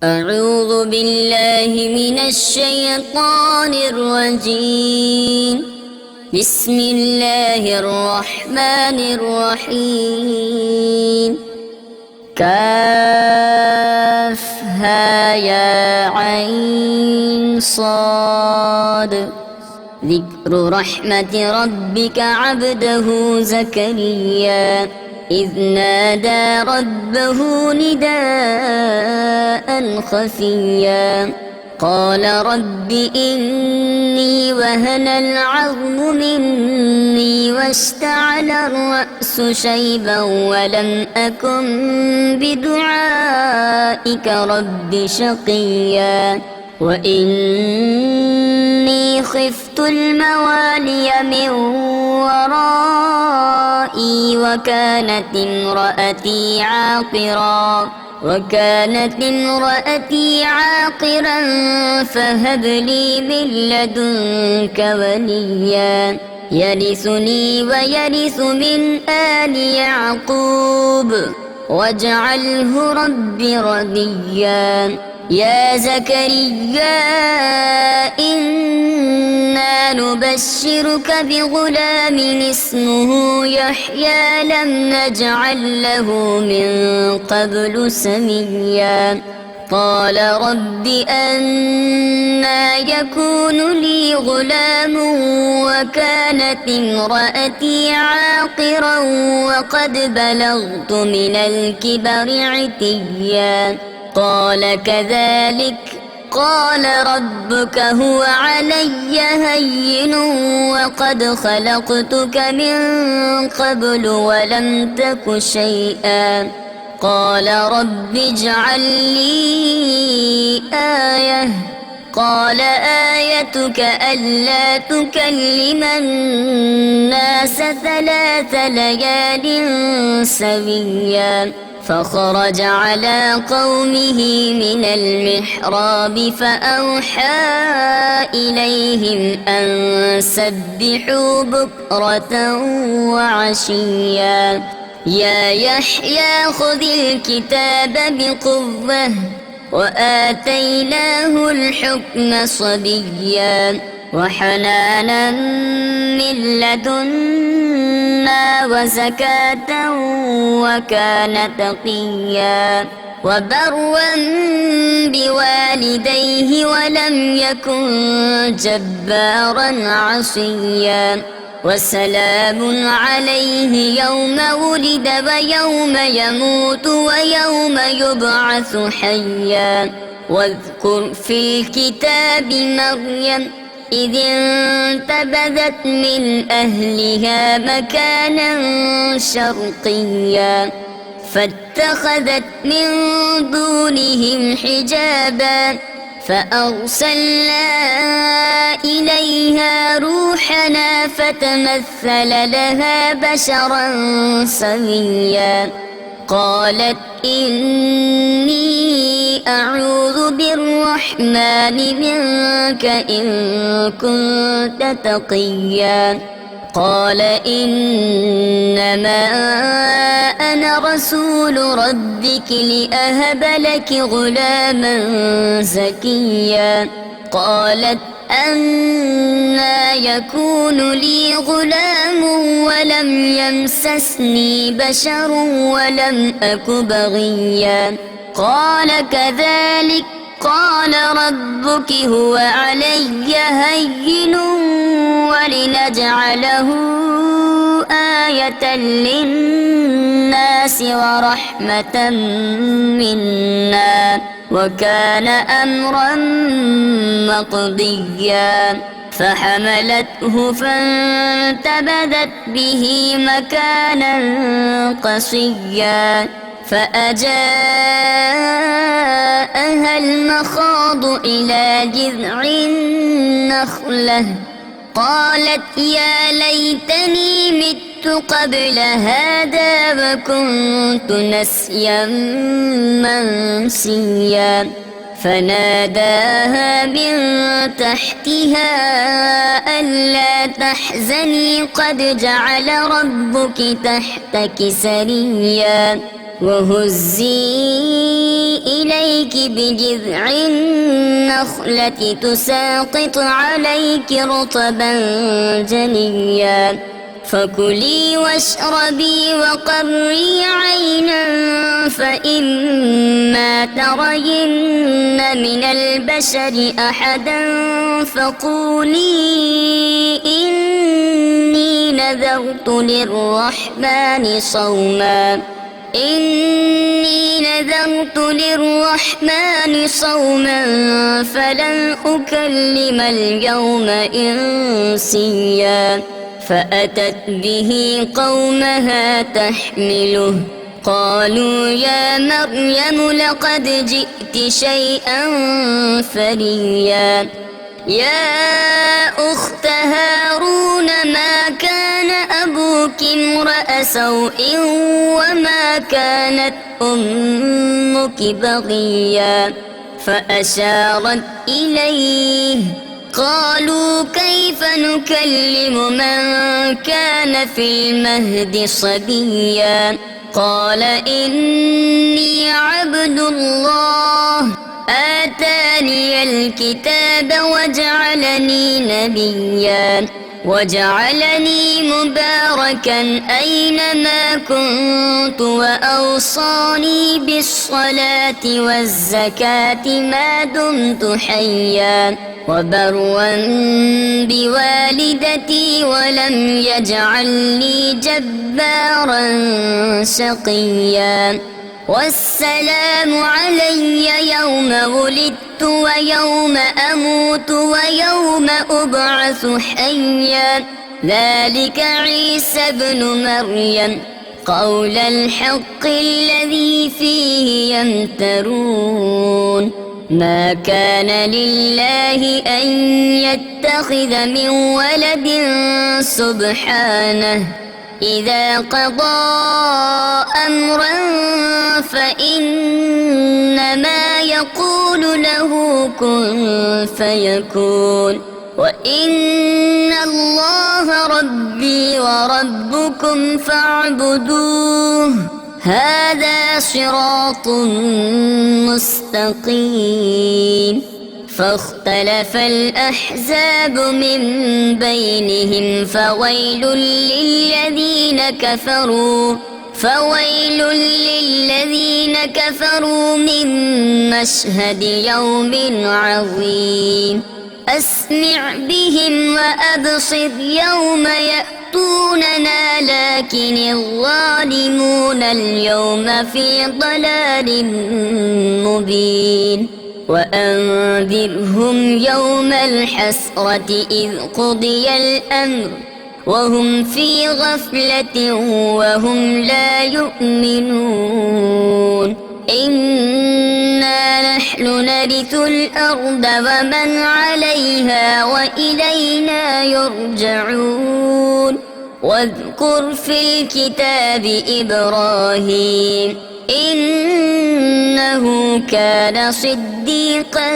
أعوذ بالله من الشيطان الرجيم. بسم الله الرحمن الرحيم. كافها يا عين صاد. ذكر رحمة ربك عبده زكريا إذ نادى ربه نداء خفيا قال رب إني وهن العظم مني واشتعل الرأس شيبا ولم أكن بدعائك رب شقيا وإني خفت الموالي من ورائي وكانت امرأتي عاقرا فهب لي من لدنك وليا يرثني ويرث من آل يعقوب واجعله رب رضيا يا زكريا إنا نبشرك بغلام اسمه يحيى لم نجعل له من قبل سميا قال رب أنى يكون لي غلام وكانت امرأتي عاقرا وقد بلغت من الكبر عتيا قال كذلك قال ربك هو علي هين وقد خلقتك من قبل ولم تك شيئا قال رب اجعل لي آية قال آيتك ألا تكلم الناس 3 ليال سويا فخرج على قومه من المحراب فأوحى إليهم أن سبحوا بكرة وعشيا يا يحيى خذ الكتاب بقوة وآتيناه الحكم صبيا وحنانا من لدنا وزكاة وكان تقيا وبرا بوالديه ولم يكن جبارا عصيا وسلام عليه يوم ولد ويوم يموت ويوم يبعث حيا واذكر في الكتاب مريم إذ انتبذت من أهلها مكانا شرقيا فاتخذت من دونهم حجابا فأرسلنا إليها روحنا فتمثل لها بشرا سويا قالت إني أعوذ بالرحمن منك إن كنت تقيا قال إنما أنا رسول ربك لأهب لك غلاما زكيا قالت أنى يكون لي غلام ولم يمسسني بشر ولم أك بغيا قال كذلك قال ربك هو علي هين ولنجعله آية للناس ورحمة منا وكان أمرا مقضيا فحملته فانتبذت به مكانا قصيا فأجاءها المخاض إلى جذع النخلة قالت يا ليتني مت قبل هذا وكنت نسيا منسيا فناداها من تحتها ألا تحزني قد جعل ربك تحتك سريا وهزي إليك إليك بجذع النخلة تساقط عليك رطبا جنيا فكلي واشربي وقري عينا فإما ترين من البشر أحدا فقولي إني نذرت للرحمن صوما فلن أكلم اليوم إنسيا فأتت به قومها تحمله قالوا يا مريم لقد جئت شيئا فريا يا أخت هارون ما كان أبوك امرأ سوء وما كانت أمك بغيا فأشارت إليه قالوا كيف نكلم من كان في المهد صبيا قال إني عبد الله آتاني الكتاب وجعلني مباركا أينما كنت وأوصاني بالصلاة والزكاة ما دمت حيا وبرا بوالدتي ولم يجعلني جبارا شقيا والسلام علي يوم ولدت ويوم أموت ويوم أبعث حيا ذلك عيسى ابن مريم قول الحق الذي فيه يمترون ما كان لله أن يتخذ من ولد سبحانه إذا قضى أمرا فإنما يقول له كن فيكون وإن الله ربي وربكم فاعبدوه هذا صراط مستقيم فاختلف الأحزاب من بينهم فويل للذين كفروا من مشهد يوم عظيم أسمع بهم وأبصر يوم يأتوننا لكن الظالمون اليوم في ضلال مبين وأنذرهم يوم الحسرة إذ قضي الأمر وهم في غفلة وهم لا يؤمنون إنا نحن نرث الأرض ومن عليها وإلينا يرجعون واذكر في الكتاب إبراهيم إنه كان صديقا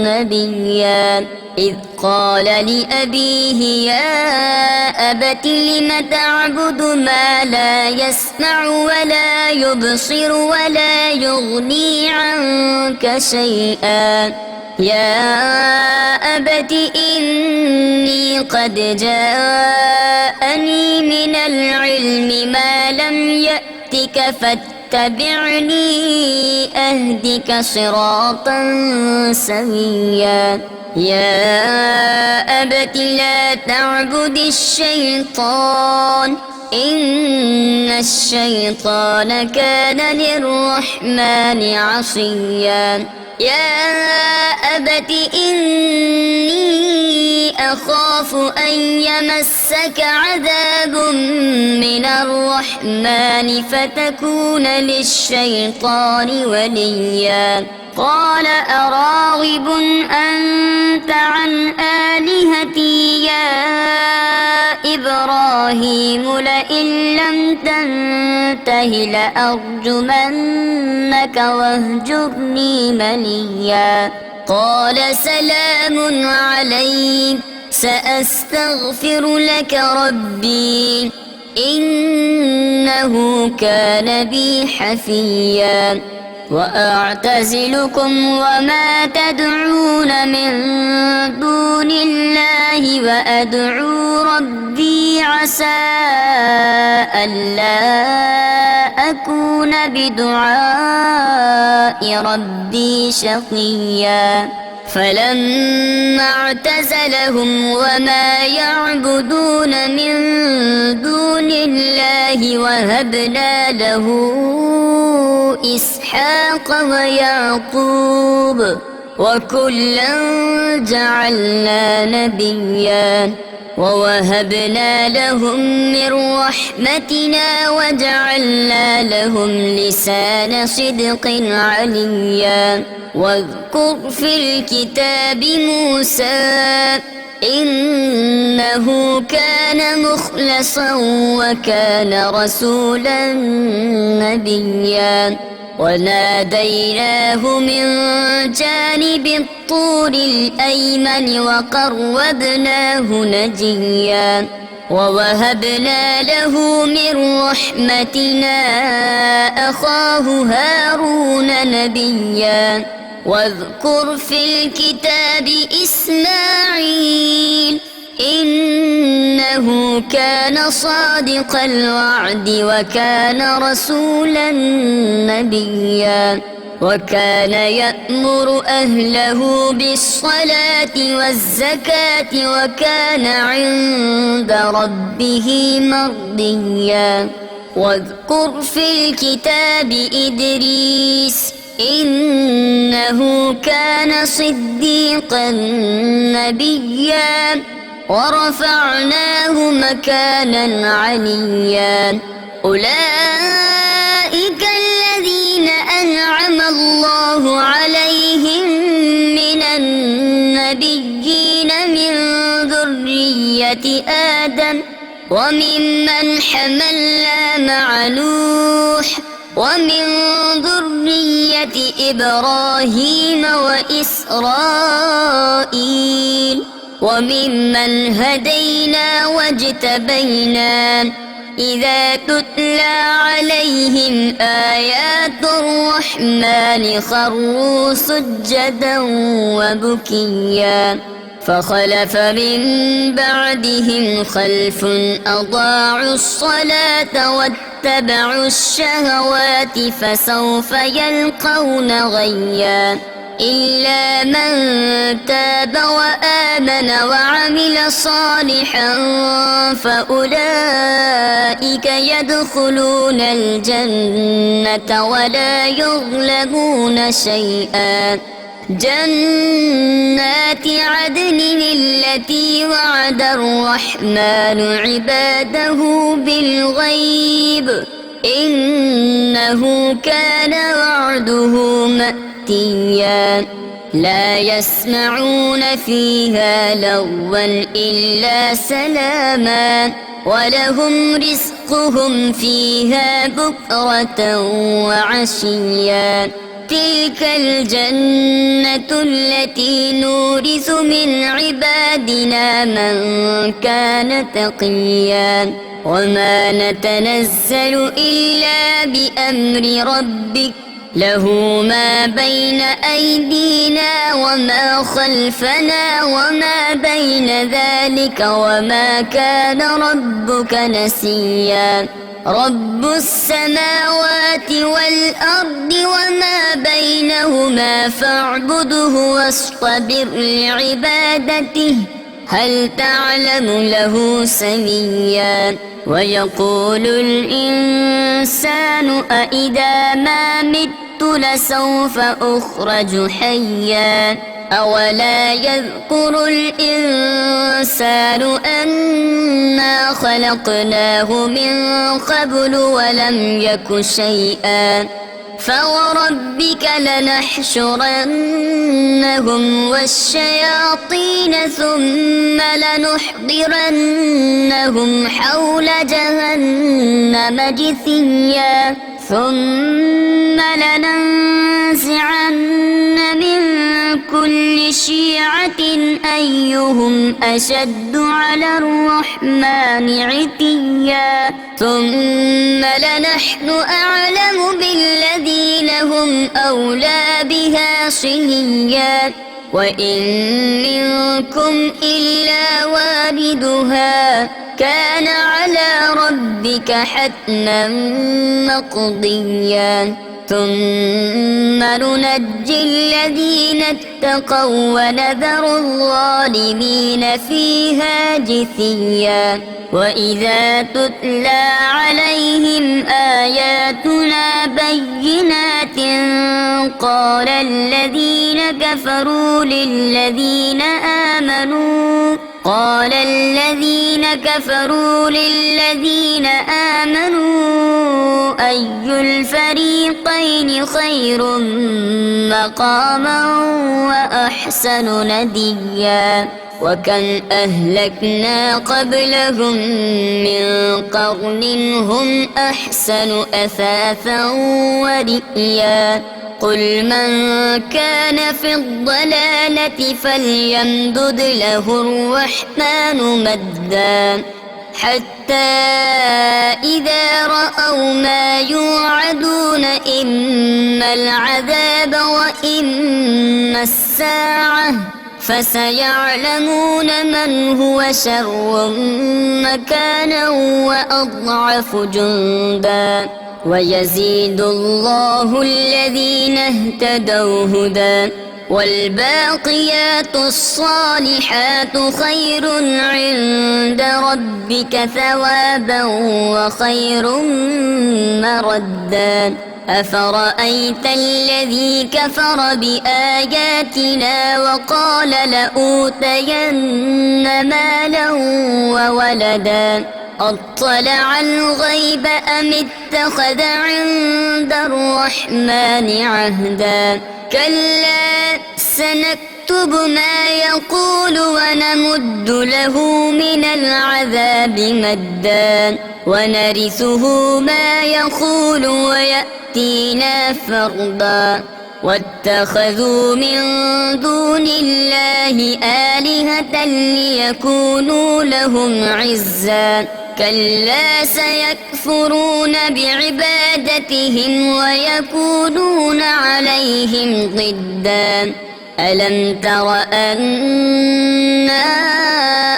نبيا إذ قال لأبيه يا أبت لم تعبد ما لا يسمع ولا يبصر ولا يغني عنك شيئا يا أبت إني قد جاءني من العلم ما لم يأتك فاتبعني أهدك صراطا سويا يا أبت لا تعبد الشيطان إن الشيطان كان للرحمن عصيا يا أبت إني أخاف أن يمسك عذاب من الرحمن فتكون للشيطان وليا قال أراغب أنت عن آلهتي يا إبراهيم لئن لم تنته لأرجمنك واهجرني مليا قال سلام عليك سأستغفر لك ربي إنه كان بي حفيا وأعتزلكم وما تدعون من دون الله وأدعو ربي عسى ألا أكون بدعاء ربي شقيا فلما اعتزلهم وما يعبدون من دون الله وهبنا له إسحاق ويعقوب وكلا جعلنا نبيا ووهبنا لهم من رحمتنا وجعلنا لهم لسان صدق عليا واذكر في الكتاب موسى إنه كان مخلصا وكان رسولا نبيا وناديناه من جانب الطور الأيمن وقربناه نجيا ووهبنا له من رحمتنا أخاه هارون نبيا واذكر في الكتاب إسماعيل إنه كان صادق الوعد وكان رسولا نبيا وكان يأمر أهله بالصلاة والزكاة وكان عند ربه مرضيا واذكر في الكتاب إدريس إنه كان صديقا نبيا ورفعناه مكانا عليا أولئك الذين أنعم الله عليهم من النبيين من ذرية آدم وممن حملنا مع نوح ومن ذرية إبراهيم وإسرائيل وممن هدينا واجتبينا إذا تتلى عليهم آيات الرحمن خروا سجدا وبكيا فخلف من بعدهم خلف أضاعوا الصلاة واتبعوا الشهوات فسوف يلقون غيا إلا من تاب وآمن وعمل صالحا فأولئك يدخلون الجنة ولا يظلمون شيئا جنات عدن التي وعد الرحمن عباده بالغيب إنه كان وعده مأتيا لا يسمعون فيها لغوا إلا سلاما ولهم رزقهم فيها بكرة وعشيا تلك الجنة التي نورث من عبادنا من كان تقيا وما نتنزل إلا بأمر ربك له ما بين أيدينا وما خلفنا وما بين ذلك وما كان ربك نسيا رب السماوات والأرض وما بينهما فاعبده واصطبر لعبادته هل تعلم له سميا ويقول الإنسان أإذا ما مت لسوف أخرج حيا أولا يذكر الإنسان أنا خلقناه من قبل ولم يك شيئا فوربك لنحشرنهم والشياطين ثم لنحضرنهم حول جهنم جثيا ثم لننزعن من كل شيعة شفاعة أيهم أشد على الرحمن عتيا ثم لنحن أعلم بالذين هم أولى بها صليا وإن منكم إلا واردها كان على ربك حتما مقضيا ثم ننجي الذين اتقوا ونذر الظالمين فيها جثيا وإذا تتلى عليهم آياتنا بينات قال الذين كفروا للذين آمنوا أي الفريقين خير مقاما وأحسن نديا وكم أهلكنا قبلهم من قرن هم أحسن أثاثا ورئيا قل من كان في الضلالة فليمدد له الرحمن مدا حتى إذا رأوا ما يوعدون إما العذاب وإما الساعة فسيعلمون من هو شر مكانا وأضعف جندا ويزيد الله الذين اهتدوا هدى والباقيات الصالحات خير عند ربك ثوابا وخير مردا أفرأيت الذي كفر بآياتنا وقال لأوتين مالا وولدا أطلع الغيب أم اتخذ عند الرحمن عهدا كلا سنكتب ما يقول ونمد له من العذاب مدا ونرثه ما يقول ويأتينا فردا واتخذوا من دون الله آلهة ليكونوا لهم عزا كلا سيكفرون بعبادتهم ويكونون عليهم ضدا ألم تر أنا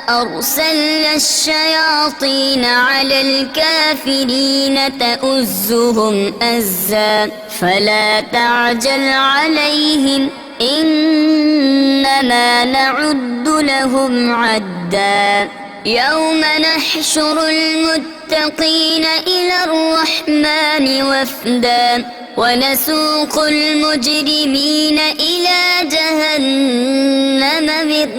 أرسلنا الشياطين على الكافرين تؤزهم أزا فلا تعجل عليهم إنما نعد لهم عدا يوم نحشر المتقين إلى الرحمن وفدا ونسوق المجرمين إلى جهنم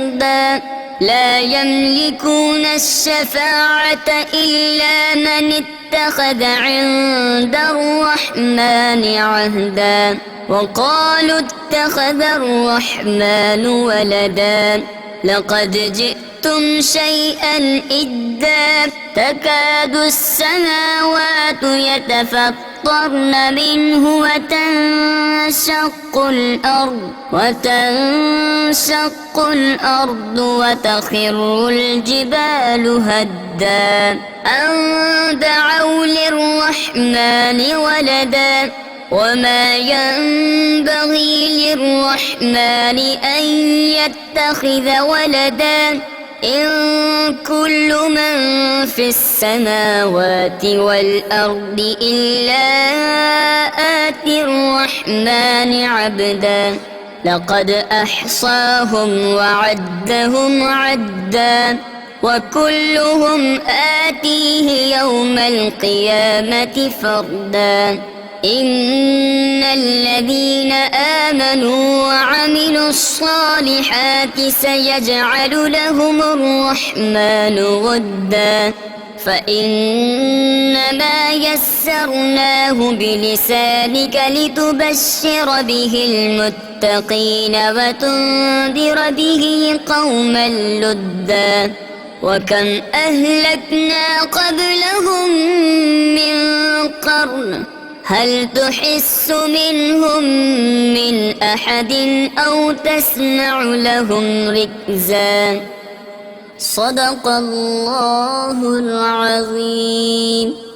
وردا لا يملكون الشفاعة إلا من اتخذ عند الرحمن عهدا وقالوا اتخذ الرحمن ولدا لقد جئتم شيئا إدا تكاد السماوات يتفطرن منه وتنشق الأرض وتخر الجبال هدا أن دعوا للرحمن ولدا وما ينبغي للرحمن أن يتخذ ولدا إن كل من في السماوات والأرض إلا آتي الرحمن عبدا لقد أحصاهم وعدهم عدا وكلهم آتيه يوم القيامة فردا إن الذين آمنوا وعملوا الصالحات سيجعل لهم الرحمن ودا فإنما يسرناه بلسانك لتبشر به المتقين وتنذر به قوما لدا وكم أهلكنا قبلهم من قرن هل تحس منهم من أحد أو تسمع لهم ركزا صدق الله العظيم.